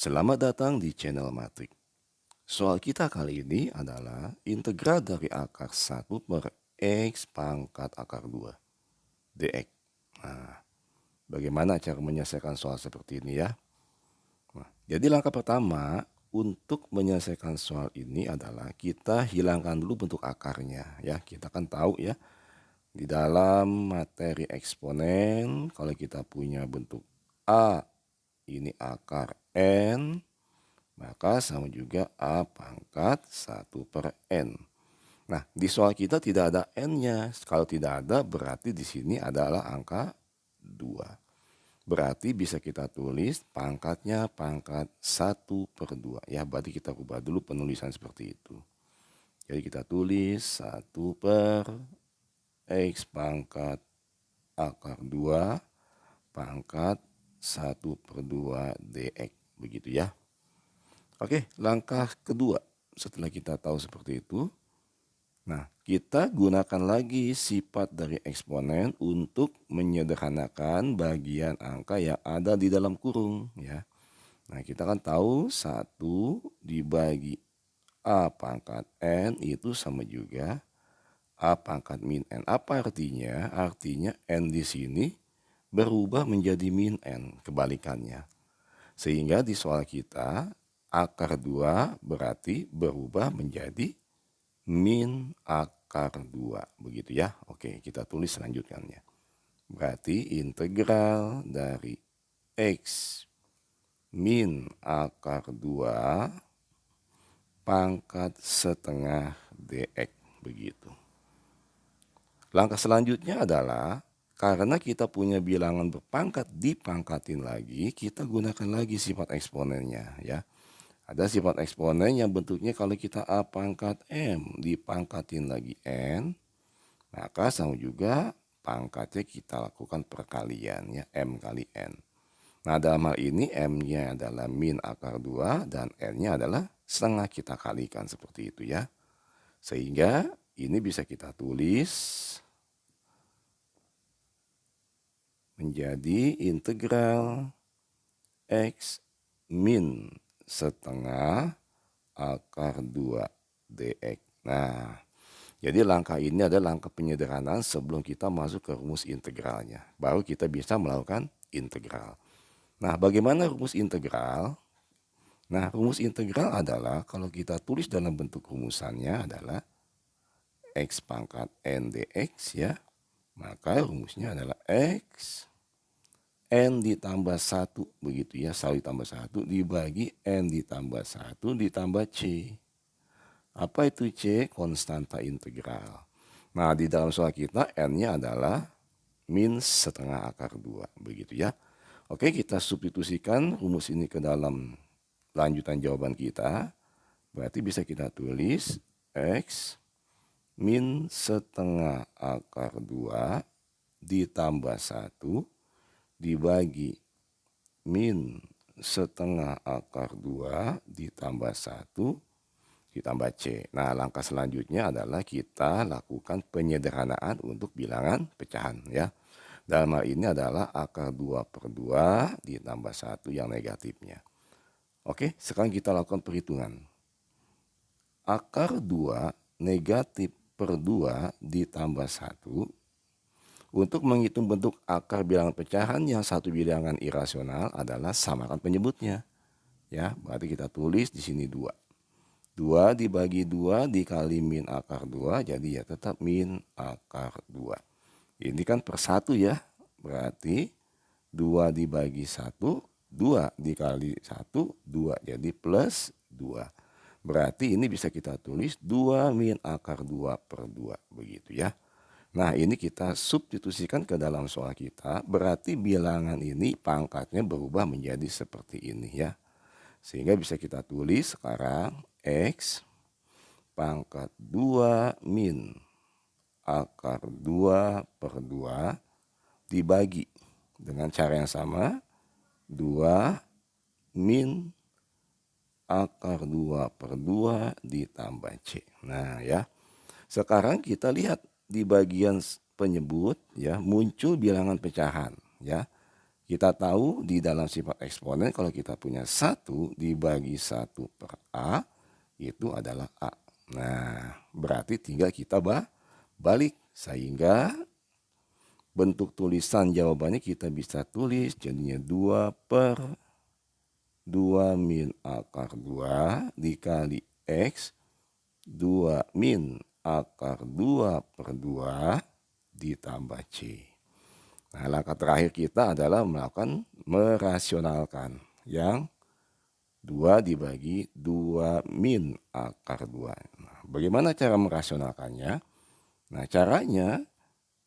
Selamat datang di channel Matrik. Soal kita kali ini adalah integral dari akar 1/x pangkat akar 2 dx. Nah, bagaimana cara menyelesaikan soal seperti ini ya? Nah, jadi langkah pertama untuk menyelesaikan soal ini adalah kita hilangkan dulu bentuk akarnya ya. Kita kan tahu ya, di dalam materi eksponen kalau kita punya bentuk A ini akar n, maka sama juga A pangkat 1/n. Nah, di soal kita tidak ada n-nya. Kalau tidak ada berarti di sini adalah angka 2. Berarti bisa kita tulis pangkatnya pangkat 1/2. Ya, berarti kita ubah dulu penulisan seperti itu. Jadi kita tulis 1/x pangkat akar 2 pangkat 1/2 dx. Begitu ya. Oke, langkah kedua setelah kita tahu seperti itu, nah kita gunakan lagi sifat dari eksponen untuk menyederhanakan bagian angka yang ada di dalam kurung ya. Nah kita kan tahu 1 dibagi A pangkat N itu sama juga A pangkat min N. Apa artinya? Artinya N di sini berubah menjadi min N, kebalikannya. Sehingga di soal kita akar 2 berarti berubah menjadi min akar 2. Begitu ya. Oke, kita tulis selanjutnya. Berarti integral dari x min akar 2 pangkat setengah dx. Begitu. Langkah selanjutnya adalah karena kita punya bilangan berpangkat dipangkatin lagi, kita gunakan lagi sifat eksponennya ya. Ada sifat eksponen yang bentuknya kalau kita A pangkat M dipangkatin lagi N, maka sama juga pangkatnya kita lakukan perkalian ya, M kali N. Nah dalam hal ini M-nya adalah min akar 2 dan N-nya adalah setengah, kita kalikan seperti itu ya. Sehingga ini bisa kita tulis menjadi integral X min setengah akar 2 dx. Nah, jadi langkah ini adalah langkah penyederhanaan sebelum kita masuk ke rumus integralnya. Baru kita bisa melakukan integral. Nah, bagaimana rumus integral? Nah, rumus integral adalah kalau kita tulis dalam bentuk rumusannya adalah x pangkat n dx ya. Maka rumusnya adalah x n ditambah 1 begitu ya, selalu ditambah 1 dibagi n ditambah 1 ditambah c. Apa itu c? Konstanta integral. Nah di dalam soal kita n-nya adalah min setengah akar 2 begitu ya. Oke, kita substitusikan rumus ini ke dalam lanjutan jawaban kita. Berarti bisa kita tulis x min setengah akar 2 ditambah 1 dibagi min setengah akar 2 ditambah 1 ditambah C. Nah langkah selanjutnya adalah kita lakukan penyederhanaan untuk bilangan pecahan ya. Dalam hal ini adalah akar 2/2 ditambah 1 yang negatifnya. Oke, sekarang kita lakukan perhitungan. Akar 2 negatif per 2 ditambah 1. Untuk menghitung bentuk akar bilangan pecahan yang satu bilangan irasional adalah samakan penyebutnya. Ya, berarti kita tulis di sini 2. 2 dibagi 2 dikali min akar 2, jadi ya tetap min akar 2. Ini kan per 1 ya, berarti 2 dibagi 1, 2 dikali 1, 2, jadi plus 2. Berarti ini bisa kita tulis 2 min akar 2/2, begitu ya. Nah ini kita substitusikan ke dalam soal kita, berarti bilangan ini pangkatnya berubah menjadi seperti ini ya. Sehingga bisa kita tulis sekarang X pangkat 2 min akar 2/2 dibagi dengan cara yang sama 2 min akar 2/2 ditambah C. Nah ya, sekarang kita lihat di bagian penyebut ya muncul bilangan pecahan ya. Kita tahu di dalam sifat eksponen kalau kita punya 1 dibagi 1 per A itu adalah A. Nah, berarti tinggal kita balik sehingga bentuk tulisan jawabannya kita bisa tulis jadinya 2 per 2 min akar 2 dikali X 2 min akar 2 per 2 ditambah C. Nah, langkah terakhir kita adalah merasionalkan yang 2 dibagi 2 min akar 2. Nah, bagaimana cara merasionalkannya? Nah, caranya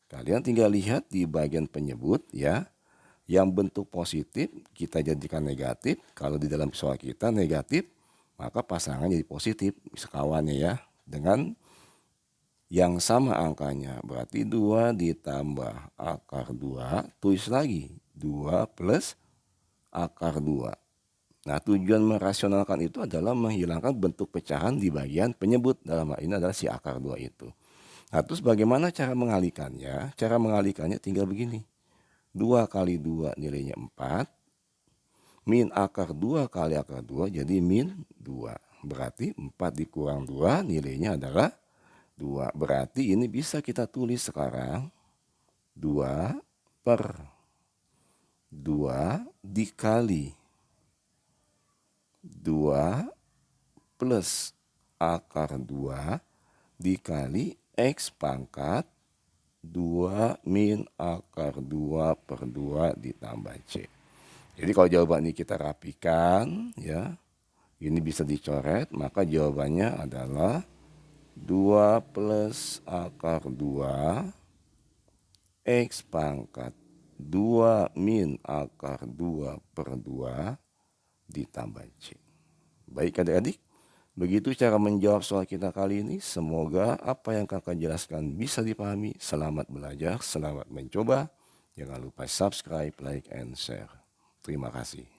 kalian tinggal lihat di bagian penyebut ya. Yang bentuk positif kita jadikan negatif. Kalau di dalam soal kita negatif, maka pasangan jadi positif sekawannya ya. Dengan yang sama angkanya, berarti 2 ditambah akar 2, tulis lagi 2 plus akar 2. Nah, tujuan merasionalkan itu adalah menghilangkan bentuk pecahan di bagian penyebut. Dalam hal ini adalah si akar 2 itu. Nah, terus bagaimana cara mengalihkannya? Cara mengalihkannya tinggal begini. 2 kali 2 nilainya 4. Min akar 2 kali akar 2 jadi min 2. Berarti 4 dikurang 2 nilainya adalah 2. Berarti ini bisa kita tulis sekarang 2 per 2 dikali 2 plus akar 2 dikali X pangkat 2 min akar 2 per 2 ditambah C. Jadi kalau jawaban ini kita rapikan ya, ini bisa dicoret, maka jawabannya adalah 2 plus akar 2 X pangkat 2 min akar 2 per 2 ditambah C. Baik adik-adik, begitu cara menjawab soal kita kali ini. Semoga apa yang kakak jelaskan bisa dipahami. Selamat belajar, selamat mencoba. Jangan lupa subscribe, like, and share. Terima kasih.